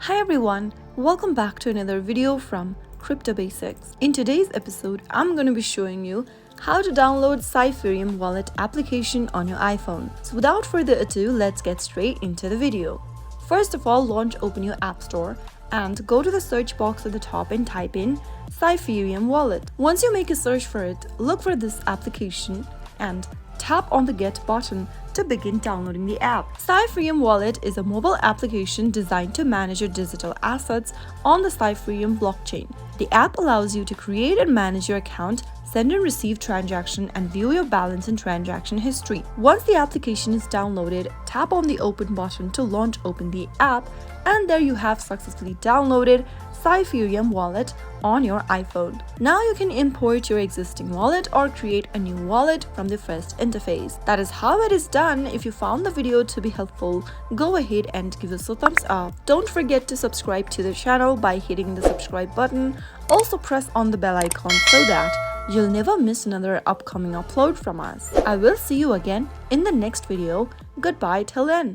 Hi everyone, welcome back to another video from Crypto Basics. In today's episode, I'm going to be showing you how to download Cypherium wallet application on your iPhone. So without further ado, let's get straight into the video. First of all, open your App Store and go to the search box at the top and type in Cypherium wallet. Once you make a search for it, look for this application and tap on the Get button to begin downloading the app. Cypherium Wallet is a mobile application designed to manage your digital assets on the Cypherium blockchain. The app allows you to create and manage your account, send and receive transaction, and view your balance and transaction history. Once the application is downloaded, tap on the Open button to open the app, and there you have successfully downloaded Cypherium Wallet on your iPhone. Now you can import your existing wallet or create a new wallet from the first interface. That is how it is done. If you found the video to be helpful, go ahead and give us a thumbs up. Don't forget to subscribe to the channel by hitting the subscribe button. Also press on the bell icon so that you'll never miss another upcoming upload from us. I will see you again in the next video. Goodbye till then.